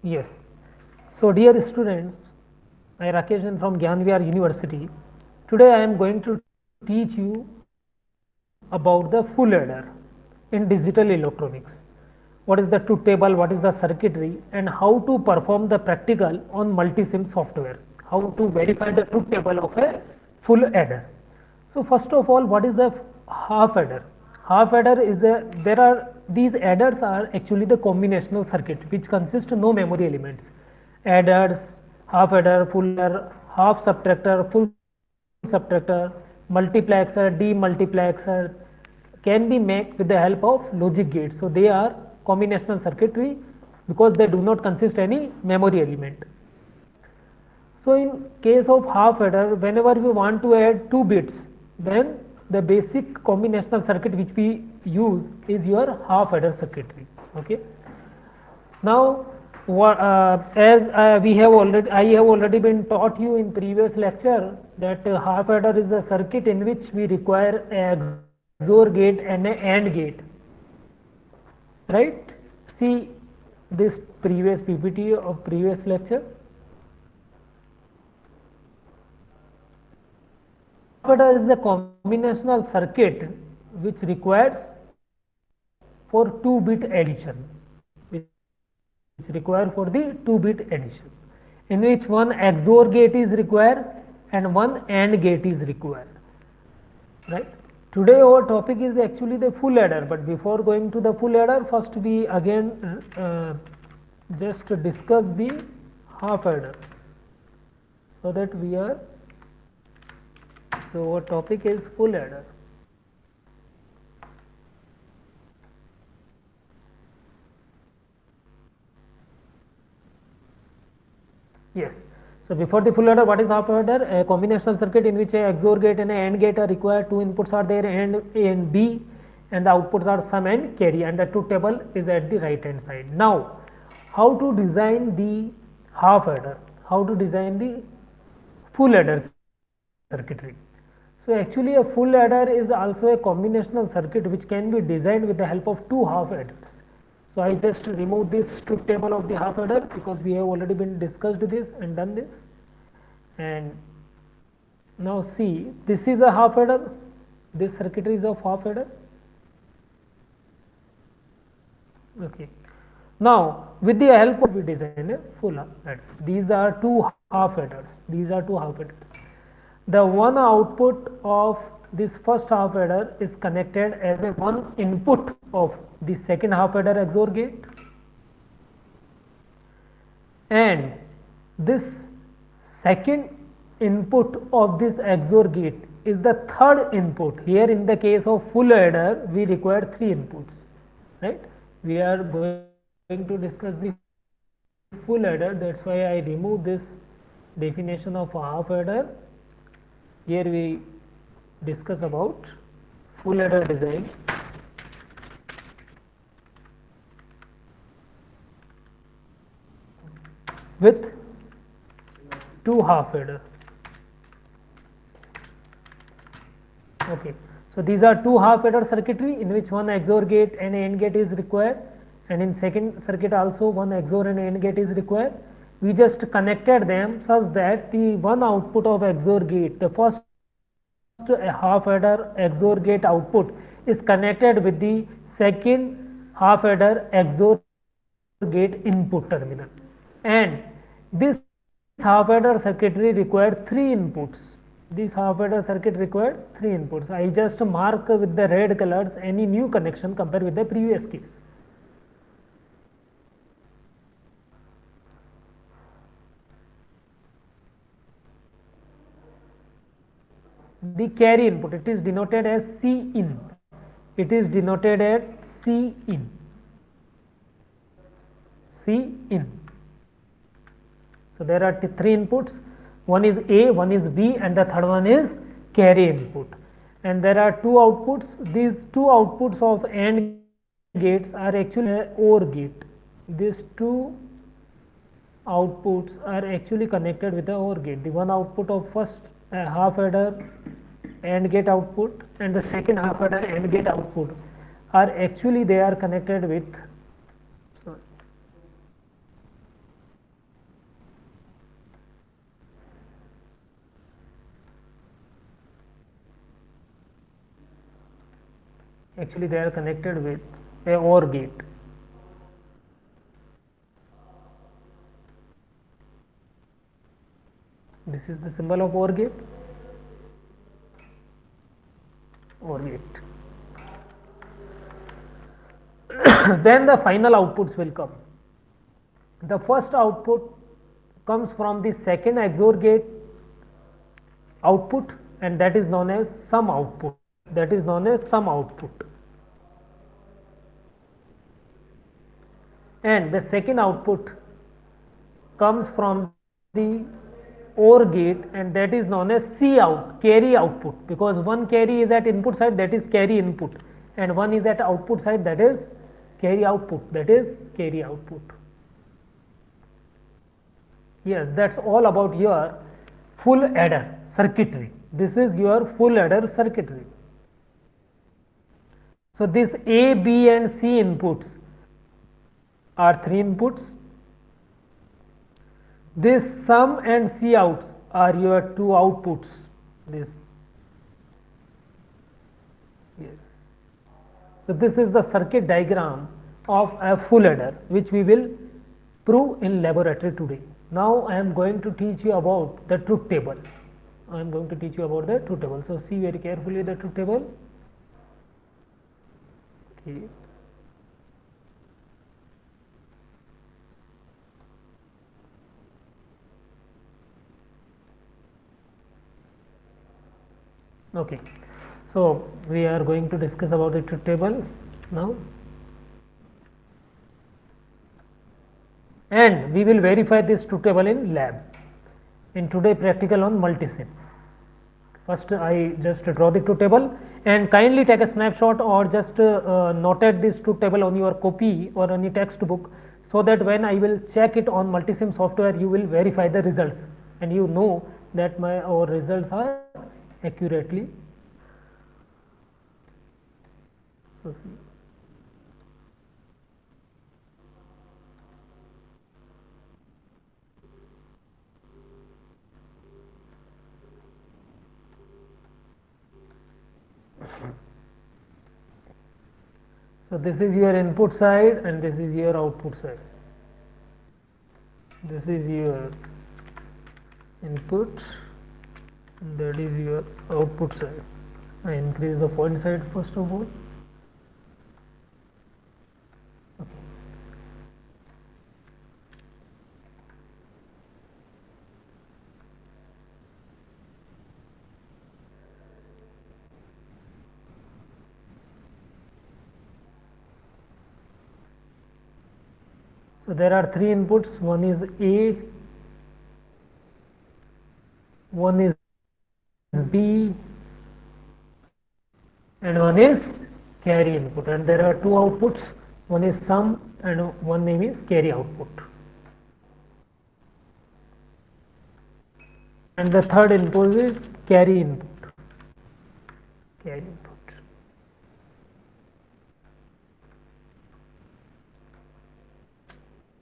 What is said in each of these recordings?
Yes. So, dear students, I Rakesh from Gyan Vihar University. Today I am going to teach you about the full adder in digital electronics. What is the truth table, what is the circuitry, and how to perform the practical on multi-sim software. How to verify the truth table of a full adder. So, first of all, what is the half adder? Half adder is a, there are, these adders are actually the combinational circuit which consists no memory elements. Adders, half adder, full adder, half subtractor, full subtractor, multiplexer, demultiplexer can be made with the help of logic gates. So, they are combinational circuitry because they do not consist any memory element. So, in case of half adder, whenever we want to add 2 bits, then the basic combinational circuit which we use is your half adder circuitry. Okay. Now, as we have already, I have already been taught you in previous lecture that half adder is a circuit in which we require a XOR gate and a AND gate, right? See this previous PPT of previous lecture. Half adder is a combinational circuit which requires for 2-bit addition, which require for the 2-bit addition, in which one XOR gate is required and one AND gate is required, right? Today our topic is actually the full adder, but before going to the full adder, first we again just discuss the half adder, so that we are, so our topic is full adder. Yes. So, before the full adder, what is half adder? A combinational circuit in which a XOR gate and a AND gate are required. Two inputs are there, AND A and B, and the outputs are sum and carry, and the truth table is at the right hand side. Now, how to design the half adder? How to design the full adder circuitry? So, actually a full adder is also a combinational circuit which can be designed with the help of 2 half adders. So, I just remove this truth table of the half adder because we have already been discussed this and done this. And now see, this is a half adder, this circuitry is of half adder. Okay. Now, with the help of we design a full adder. These are 2 half adders. These are 2 half adders. The one output of this first half adder is connected as a one input of the second half adder XOR gate, and this second input of this XOR gate is the third input. Here in the case of full adder we require 3 inputs, right? We are going to discuss the full adder, that's why I remove this definition of half adder. Here we discuss about full adder design. With 2 half adder. Okay. So, these are 2 half adder circuitry in which one XOR gate and AND gate is required, and in second circuit also one XOR and AND gate is required. We just connected them such that the one output of XOR gate, the first half adder XOR gate output is connected with the second half adder XOR gate input terminal, and this half adder circuitry required 3 inputs. This half adder circuit requires 3 inputs. I just mark with the red colors any new connection compared with the previous case. The carry input, it is denoted as C in. It is denoted as C in. C in. So, there are 3 inputs, one is A, one is B, and the third one is carry input, and there are 2 outputs. These 2 outputs of AND gates are actually OR gate. These 2 outputs are actually connected with the OR gate. The one output of first half adder AND gate output and the second half adder AND gate output are actually they are connected with Actually they are connected with a OR gate. This is the symbol of OR gate. OR gate. Then the final outputs will come. The first output comes from the second XOR gate output, and that is known as sum output. That is known as sum output. And the second output comes from the OR gate, and that is known as C out, carry output, because one carry is at input side, that is carry input, and one is at output side, that is carry output, that is carry output. Yes, that's all about your full adder circuitry. This is your full adder circuitry. So this A, B and C inputs are 3 inputs. This sum and C outs are your 2 outputs. This, yes. So this is the circuit diagram of a full adder, which we will prove in laboratory today. Now I am going to teach you about the truth table. I am going to teach you about the truth table. So see very carefully the truth table. Okay. Okay, so we are going to discuss about the truth table now, and we will verify this truth table in lab in today practical on multisim. First I just draw the truth table, and kindly take a snapshot or just notate this truth table on your copy or on your textbook, so that when I will check it on multisim software, you will verify the results and you know that our results are accurately. So see. So this is your input side and this is your output side. This is your input and that is your output side. I increase the font size first of all. Okay. So there are 3 inputs, one is A, one is B and one is carry input, and there are 2 outputs, one is sum and one name is carry output, and the third input is carry input. Carry input.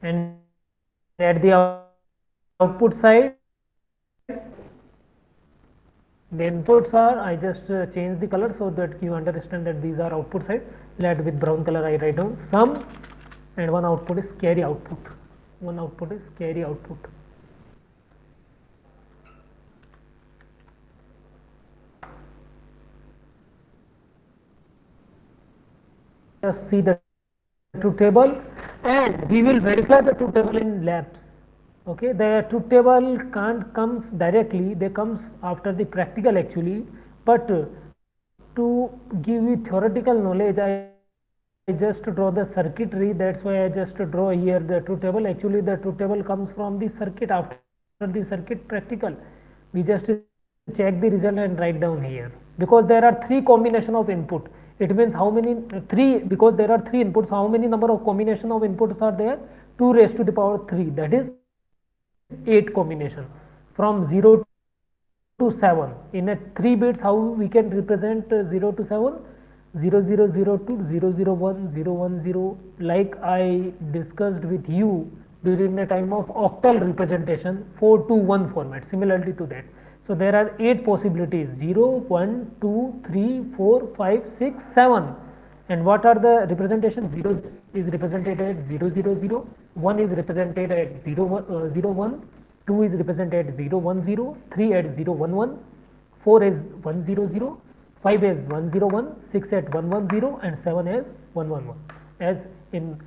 And at the output side, the inputs are, I just change the color so that you understand that these are output side. Let with brown color I write down sum, and one output is carry output. One output is carry output. Just see the truth table, and we will verify the truth table in labs. Okay, the truth table can't comes directly, they comes after the practical actually, but to give you theoretical knowledge, I just draw the circuitry. That's why I just draw here the truth table. Actually the truth table comes from the circuit. After the circuit practical, we just check the result and write down here, because there are 3 combination of input. It means how many 3, because there are 3 inputs, how many number of combination of inputs are there? 2 raised to the power 3, that is 8 combination from 0 to 7. In a 3 bits, how we can represent 0 to 7? 0002, 001, 010, like I discussed with you during the time of octal representation, 4 to 1 format, similarly to that. So there are 8 possibilities, 0, 1, 2, 3, 4, 5, 6, 7. And what are the representations? 0 is represented at 0 0 0, 1 is represented at 0 1, 0 1, 2 is represented at 0 1 0, 3 at 0 1 1, 4 is 1 0 0, 5 is 1 0 1, 6 at 1 1 0, and 7 is 1 1 1. As in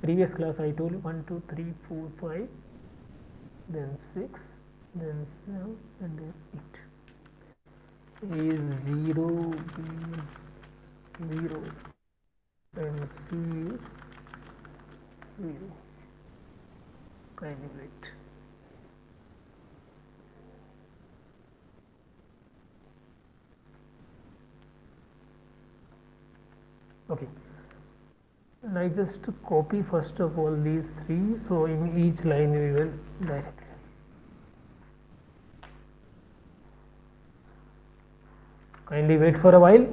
previous class I told you, 1 2 3 4 5, then 6, then 7, and then 8. A is 0, B is 0, and C is 0. Calibrate. Okay, and I just copy first of all these three, so in each line we will directly. Kindly wait for a while.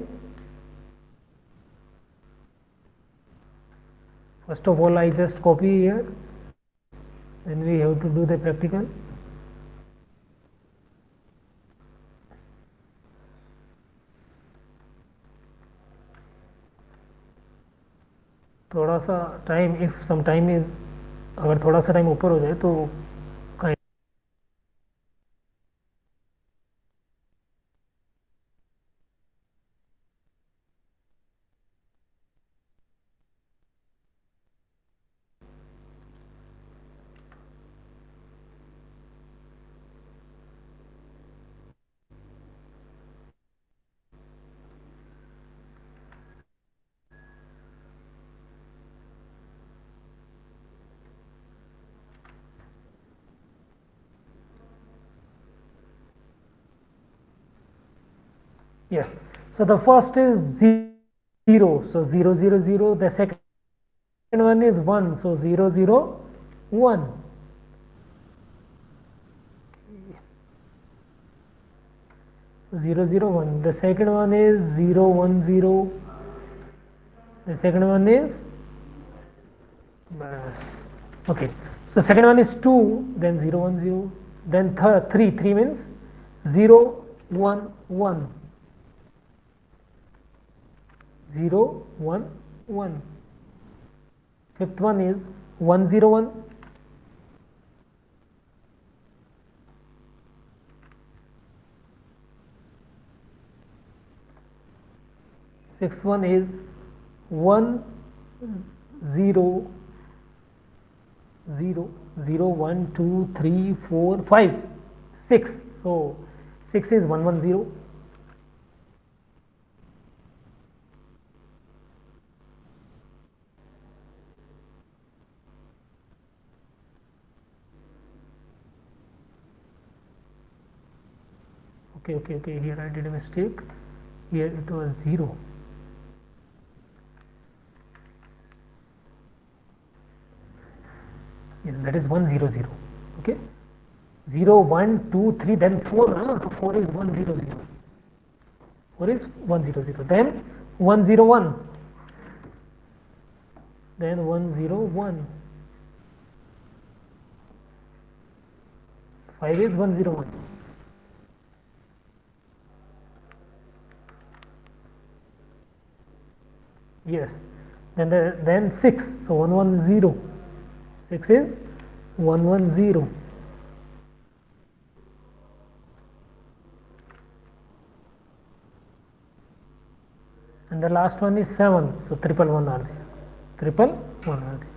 First of all, I just copy here, then we have to do the practical. थोड़ा सा time, if some time is, अगर थोड़ा सा time ऊपर हो जाए तो yes. So the first is 0, so 0 0 0. The second one is 1, so 0 0 1. So 0 0 1. The second one is 0 1 0. The second one is okay. So second one is 2, then 0 1 0. Then third 3 means 0 1 1. 0 1 1. Fifth one is 1 0 1. Sixth one is 1 0 0 0 1 2 3 4 5 6. So 6 is 1 1 0. Okay, here I did a mistake. Here it was 0. Yes, that is 1 0 0. Okay, 0 1 2 3, then 4. So 4 is 1 0 0. 4 is 1 0 0. Then 1 0 1. Then 1 0 1. 5 is 1 0 1. Yes. Then 6. So 1 1 0. 6 is 1 1 0. And the last one is 7. So triple 1 are there. Triple 1 are there.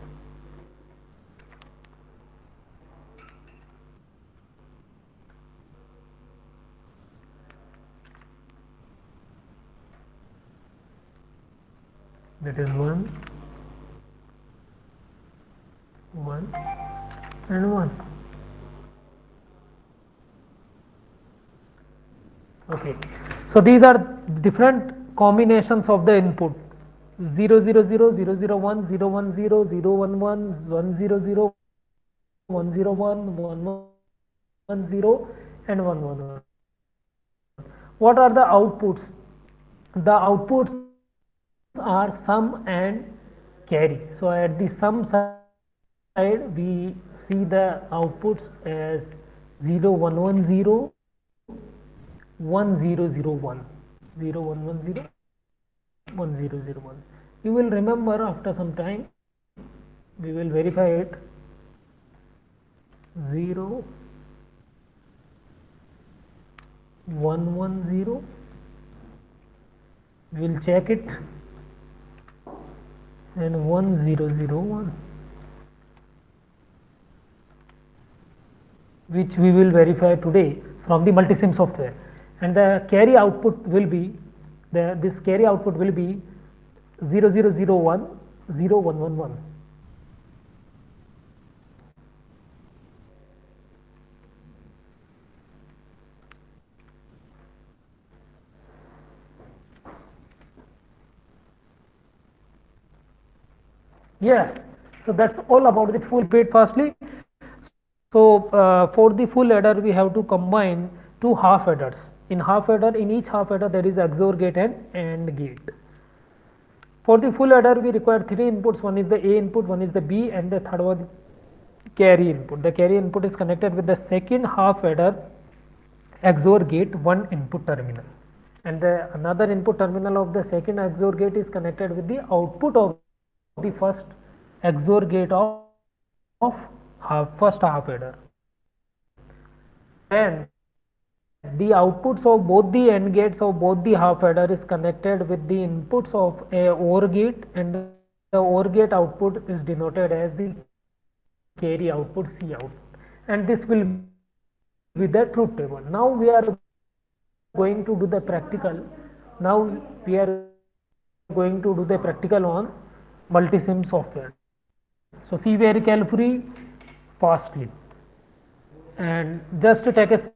That is 1 1 and 1. Okay, so these are different combinations of the input: 0 0 0 0 0 1 0 1 0 0 1 1 1 0 0 1 0 1 1 1 0 and 1 1 1. What are the outputs? The outputs are sum and carry. So at the sum side we see the outputs as 0 1 1 0 1 0 0 1, 0 1 1 0 1001. You will remember after some time, we will verify it. 0 110, we will check it, and 1001, which we will verify today from the multisim software, and the carry output will be this carry output will be 0001 0111. Yeah, so that's all about the full bit firstly. So for the full adder we have to combine two half adders. In half adder, in each half adder there is XOR gate and AND gate. For the full adder we require three inputs. One is the A input, one is the B, and the third one carry input. The carry input is connected with the second half adder XOR gate one input terminal, and the another input terminal of the second XOR gate is connected with the output of the first XOR gate of first half adder. Then the outputs of both the AND gates of both the half adder is connected with the inputs of a OR gate, and the OR gate output is denoted as the carry output C out, and this will be the truth table. Now we are going to do the practical. Now we are going to do the practical on multisim software. So see very carefully, fastly, and just to take a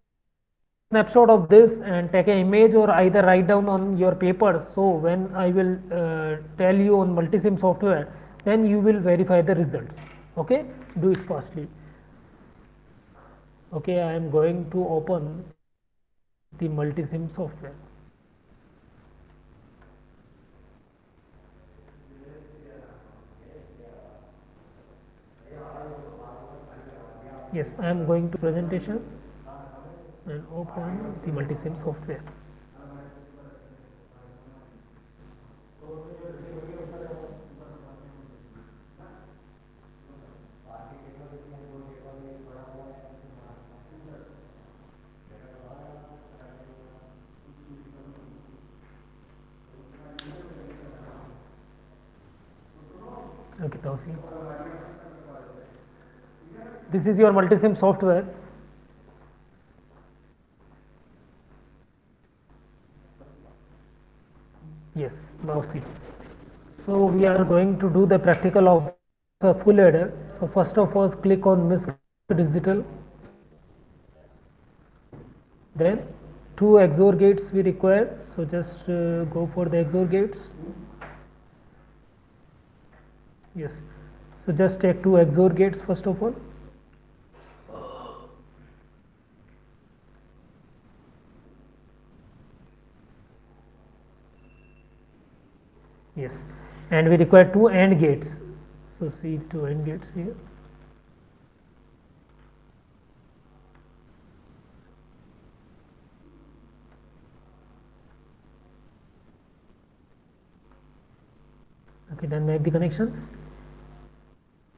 snapshot of this and take an image, or either write down on your paper. So when I will tell you on multisim software, then you will verify the results. Okay, do it fastly. Okay, I am going to open the multisim software. Yes, I am going to presentation and open the multisim software. Okay, Tausi. This is your multisim software. Yes, now see. So we are going to do the practical of a full adder. So first of all, click on MISC Digital. Then two XOR gates we require. So just go for the XOR gates. Yes. So just take two XOR gates first of all. Yes. And we require two AND gates. So see two AND gates here. Okay, then make the connections,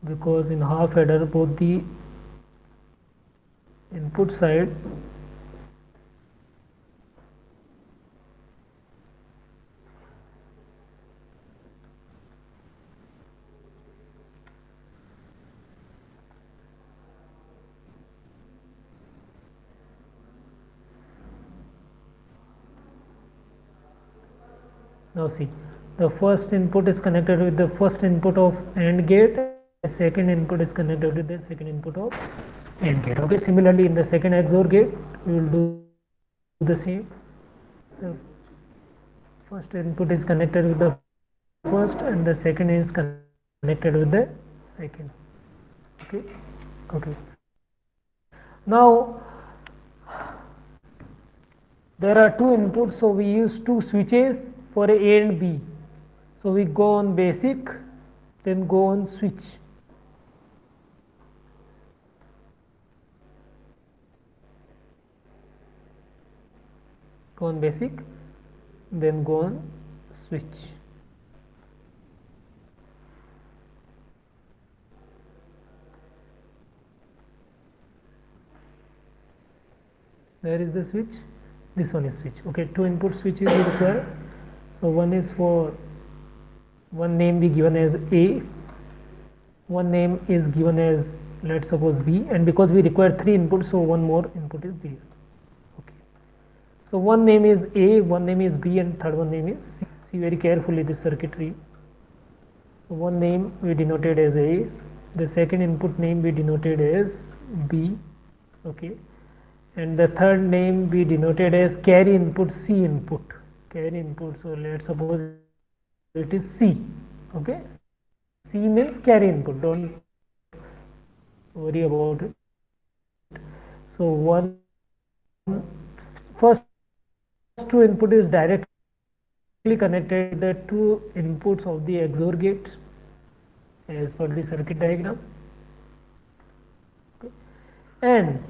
because in half adder both the input side now see, the first input is connected with the first input of AND gate, the second input is connected with the second input of AND gate. Okay, similarly in the second XOR gate we will do the same. The first input is connected with the first, and the second is connected with the second. Okay. Now there are two inputs, so we use two switches for A and B. So we go on basic, then go on switch. Go on basic, then go on switch. where is the switch? This one is switch. Okay, two input switches we require. So one is for, one name we given as A, one name is given as, let's suppose B, and because we require three inputs, so one more input is there. Okay, so one name is A, one name is B, and third one name is C. See very carefully this circuitry. So one name we denoted as A, the second input name we denoted as B, okay, and the third name we denoted as carry input, C input, carry input. So let's suppose it is C. Okay, C means carry input, don't worry about it. So one, first two input is directly connected the two inputs of the XOR gates as per the circuit diagram, okay. And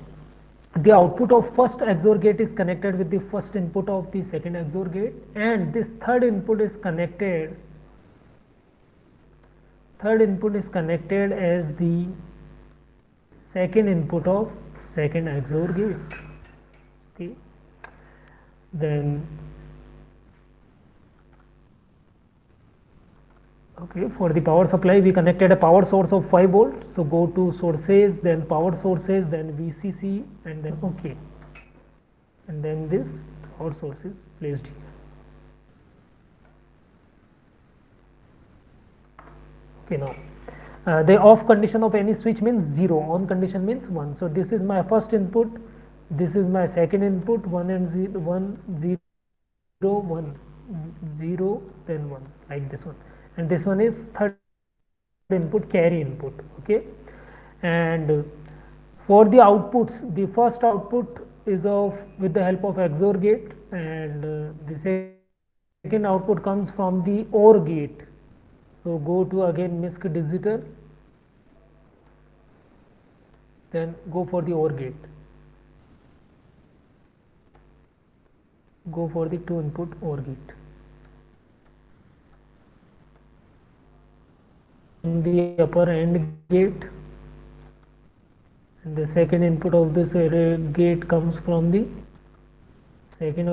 the output of first XOR gate is connected with the first input of the second XOR gate, and this third input is connected as the second input of second XOR gate, okay. Then okay, for the power supply we connected a power source of 5 volts. So go to sources, then power sources, then VCC, and then okay, and then this power source is placed here. Okay, now the off condition of any switch means 0, on condition means 1. So this is my first input, this is my second input, 1 and 0, 1 0 1 0, then 1, like this one, and this one is third input, carry input, okay. And for the outputs, the first output is of with the help of XOR gate, and the second output comes from the OR gate. So go to again MISC digital, then go for the OR gate, go for the two input OR gate. The upper AND gate, and the second input of this gate comes from the second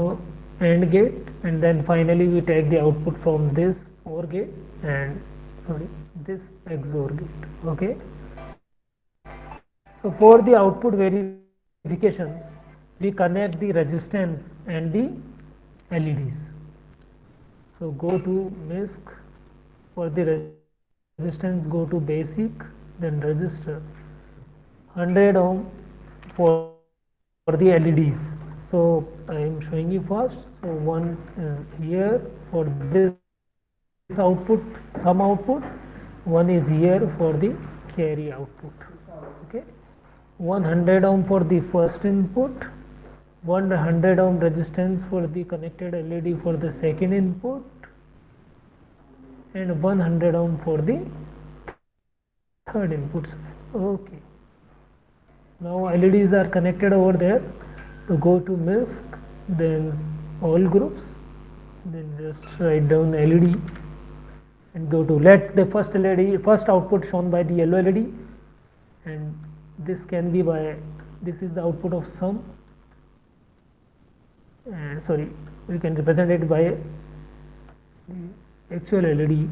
AND gate, and then finally we take the output from this OR gate and this XOR gate, okay. So for the output verifications we connect the resistance and the LEDs. So go to MISC, for the resistance go to basic, then resistor, 100 ohm for the LEDs. So I am showing you first. So one is here for this output, some output, one is here for the carry output, okay. 100 ohm for the first input, 100 ohm resistance for the connected LED for the second input, and 100 ohm for the third input, okay. Now LEDs are connected over there. To go to MISC, then all groups, then just write down LED and go to let the first LED, first output shown by the yellow LED, and this can be by, this is the output of sum, and sorry, we can represent it by the actual LED,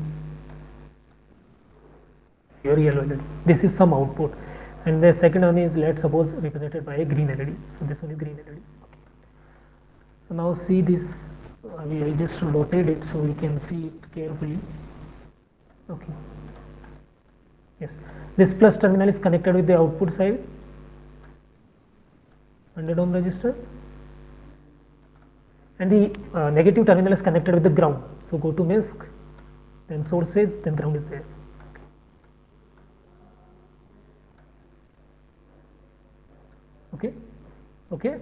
your yellow LED. This is some output, and the second one is, let's suppose, represented by a green LED. So this one is green LED, okay. So now see this, I just rotate it so we can see it carefully, okay. Yes, this plus terminal is connected with the output side, 100 ohm resistor, and the negative terminal is connected with the ground. So go to MISC, then sources, then ground is there. Okay, okay,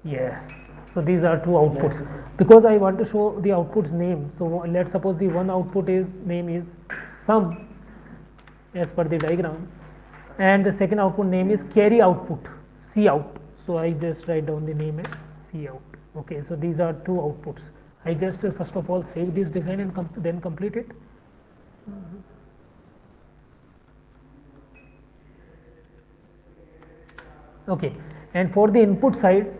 yes. So these are two outputs, because I want to show the output's name. So let's suppose the one output is name is sum as per the diagram, and the second output name is carry output, C out. So I just write down the name as C out, okay. So these are two outputs. I just first of all save this design and then complete it. Okay, and for the input side,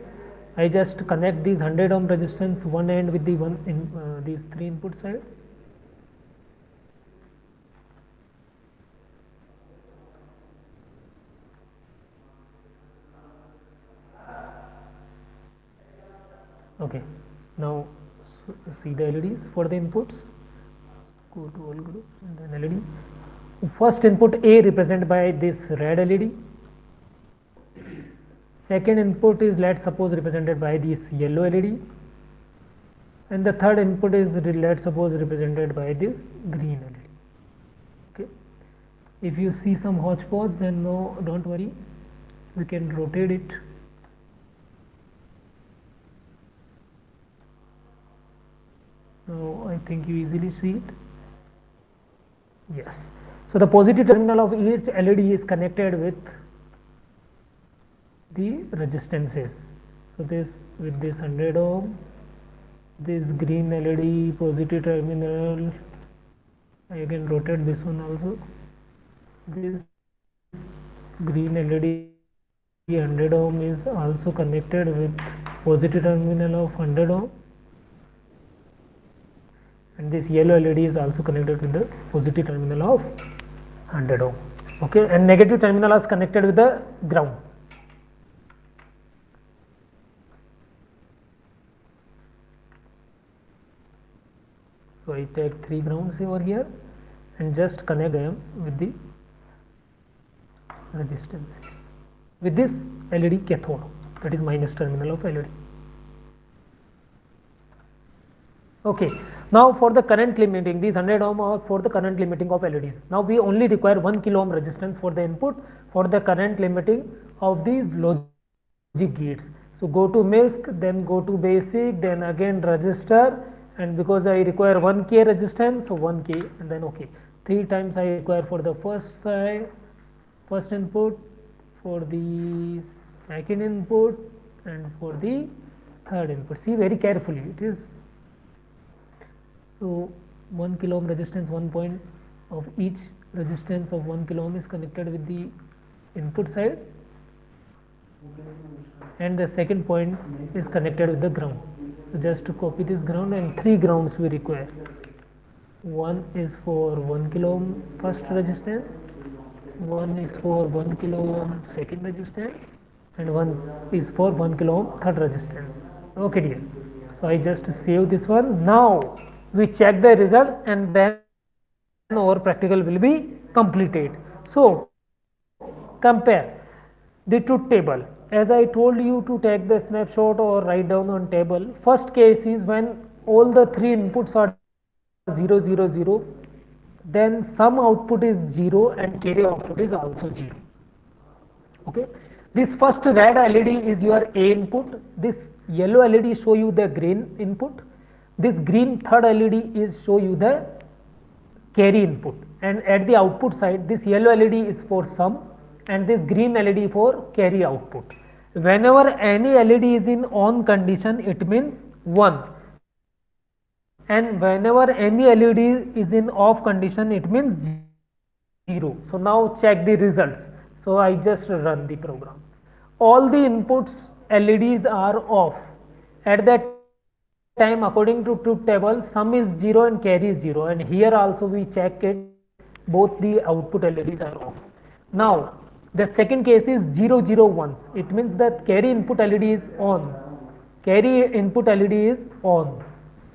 I just connect these 100 ohm resistance one end with the one in these three input side. Okay, now see the LEDs for the inputs. Go to all groups and then LED. First input A represented by this red LED. Second input is, let's suppose, represented by this yellow LED, and the third input is, let's suppose, represented by this green LED. Okay, if you see some hodgepodge, then no, don't worry, we can rotate it. Now I think you easily see it. Yes, so the positive terminal of each LED is connected with the resistances. So this, with this 100 ohm, this green LED positive terminal, I again rotate this one also, this green LED 100 ohm is also connected with positive terminal of 100 ohm, and this yellow LED is also connected with the positive terminal of 100 ohm. Okay, and negative terminal is connected with the ground. So I take 3 grounds over here and just connect them with the resistances with this LED cathode, that is minus terminal of LED. Okay, now for the current limiting, these 100 ohm are for the current limiting of LEDs. Now we only require 1 kilo ohm resistance for the input for the current limiting of these logic gates. So go to MISC, then go to basic, then again resistor, and because I require 1k resistance, so 1k, and then okay, 3 times I require for the first side, first input, for the second input, and for the third input. See very carefully, it is, so 1 kilo ohm resistance, 1 point of each resistance of 1 kilo ohm is connected with the input side, and the second point is connected with the ground. So just to copy this ground, and 3 grounds we require. One is for 1 kilo ohm first resistance, one is for 1 kilo ohm second resistance, and one is for 1 kilo ohm third resistance. Okay dear, so I just save this one. Now we check the results, and then our practical will be completed. So compare the truth table. As I told you to take the snapshot or write down on table. First case is when all the 3 inputs are 0 0 0, then sum output is 0 and carry output is also 0. Okay, this first red LED is your A input, this yellow LED show you the green input, this green third LED is show you the carry input, and at the output side this yellow LED is for sum and this green LED for carry output. Whenever any LED is in on condition, it means 1, and whenever any LED is in off condition, it means 0. So now check the results. So I just run the program. All the inputs LEDs are off. At that time, according to truth table, sum is 0 and carry is 0, and here also we check it, both the output LEDs are off. Now the second case is 0 0 1. It means that carry input LED is on. Carry input LED is on.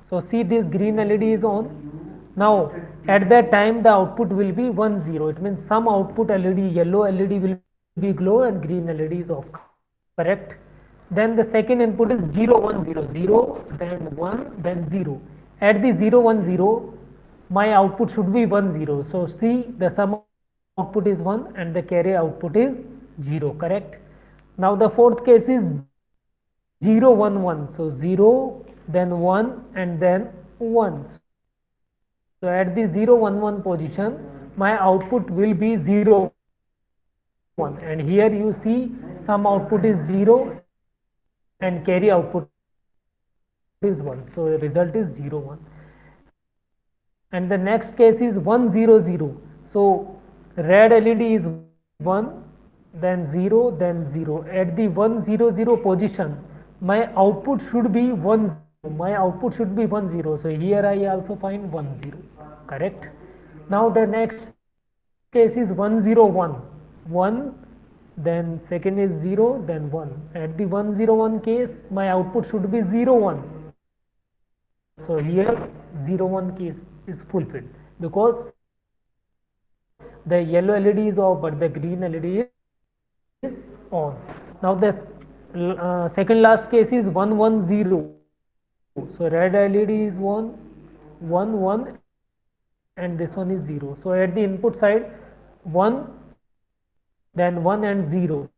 So see, this green LED is on. Now at that time the output will be 1 0. It means some output LED, yellow LED will be glow and green LED is off. Correct? Then the second input is 0 1 0 0, then 1, then 0. At the 0 1 0, my output should be 1 0. So see, the sum output is 1 and the carry output is 0. Correct? Now the fourth case is 0 1 1. So 0, then 1, and then 1. So at the 0 1 1 position, my output will be 0 1, and here you see some output is 0 and carry output is 1. So the result is 0 1. And the next case is 1 0 0. So red LED is 1 then 0, then 0. At the 1 0 0 position, my output should be 1 0. My output should be 1 0. So here I also find 1 0. Correct. Now the next case is 1 0 1. 1, then second is 0, then 1. At the 1 0 1 case, my output should be 0 1. So here 0 1 case is fulfilled because the yellow LED is off but the green LED is on. Now the second last case is 1 1 0. So red LED is 1 1 1 and this one is 0. So at the input side 1, then 1 and 0.